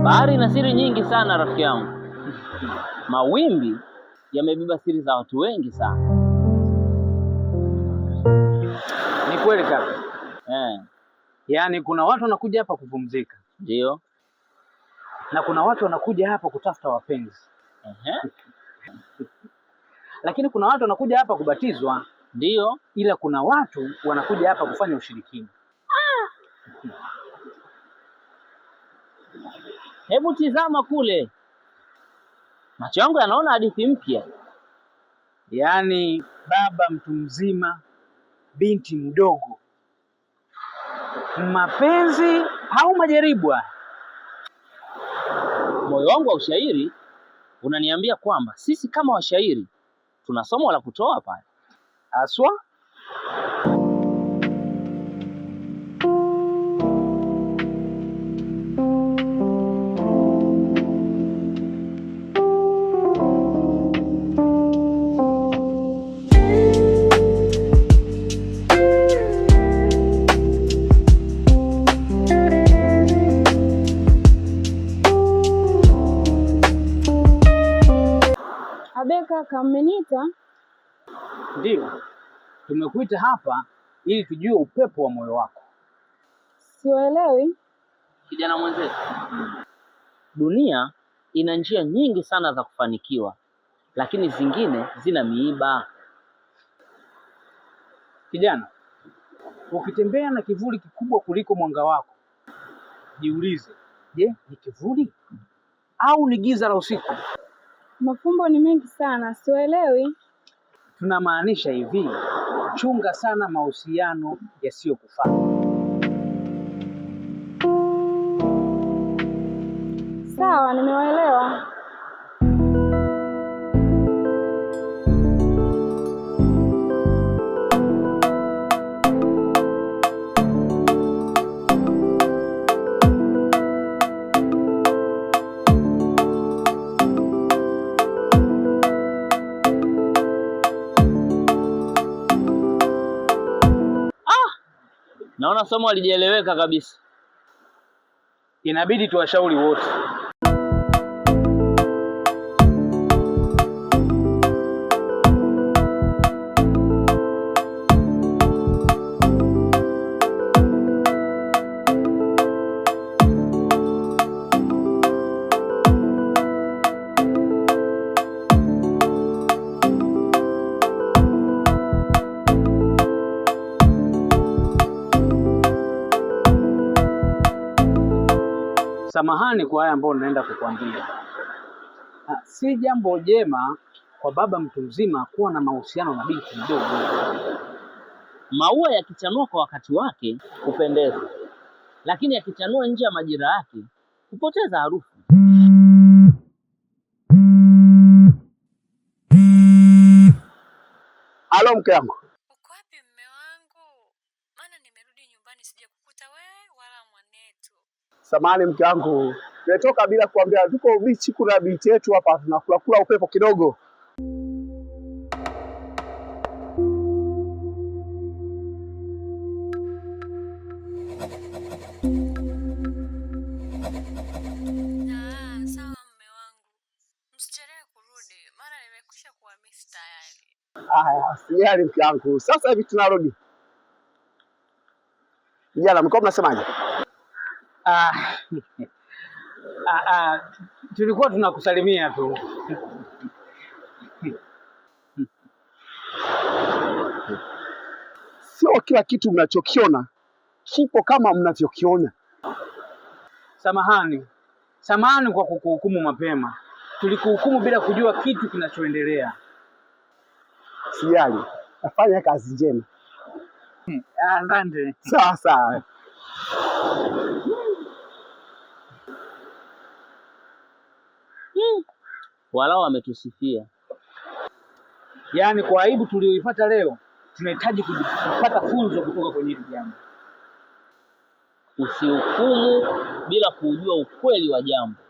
Bahari ina siri nyingi sana rafiki yangu. Mawimbi yamebeba siri za watu wengi sana. Ni kweli kaka. Yaani kuna watu wanakuja hapa kupumzika. Ndio. Na kuna watu wanakuja hapa kutafuta wapenzi. Lakini kuna watu wanakuja hapa kubatizwa. Ndio. Ila kuna watu wanakuja hapa kufanya ushirikina. Hebu tizama kule. Macho yangu yanaona hadithi mpya. Yaani baba mtu mzima, binti mdogo, mapenzi au majaribu. Moyo wangu wa ushairi unaniambia kwamba sisi kama washairi tuna somo la kutoa pale. Aswa? Kaka, mmeniita? Ndio. Tumekuita hapa ili tujue upepo wa moyo wako. Sielewi. Kijana mwenzetu. Dunia ina njia nyingi sana za kufanikiwa, lakini zingine zina miiba. Kijana, ukitembea na kivuli kikubwa kuliko mwanga wako, jiulize, je, ni kivuli au ni giza la usiku? Mafumbo ni mengi sana, sielewi. Tunamaanisha hivi, chunga sana mahusiano yasiyokufaa. Sawa, nimewaelewa. Naona somo halijaeleweka kabisa. Inabidi tuwashauri wote. Samahani kwa haya ambayo naenda kukuambia. Si jambo jema kwa baba mtu mzima kuwa na mahusiano na binti mdogo. Maua yakichanua kwa wakati wake hupendeza, lakini yakichanua nje ya majira yake hupoteza harufu. Halo mke wangu. Uko wapi mme wangu? Maana nimerudi nyumbani sijakukuta wewe wala mwanetu. Samahani mke wangu. Nimetoka bila kuambia, tuko bichi, kuna binti yetu hapa tunakula upepo kidogo. Sawa mme wangu. Msichelewe kurudi, maana nimekwisha kuhamisi tayari. Haya, sijali mke wangu. Sasa hivi tunarudi. Vijana, mko mnasemaje? Tulikuwa tunakusalimia tu. Sio kila kitu mnachokiona kipo kama mnavyokiona. Samahani kwa kukuhukumu mapema. Tulikuhukumu bila kujua kitu kinachoendelea. Sijali, nafanya kazi njema. Asante. Sawa. Walao wametusifia. Yaani kwa aibu tulioipata leo, tunahitaji kupata funzo kutoka kwenye hili jambo. Usihukumu bila kujua ukweli wa jambo.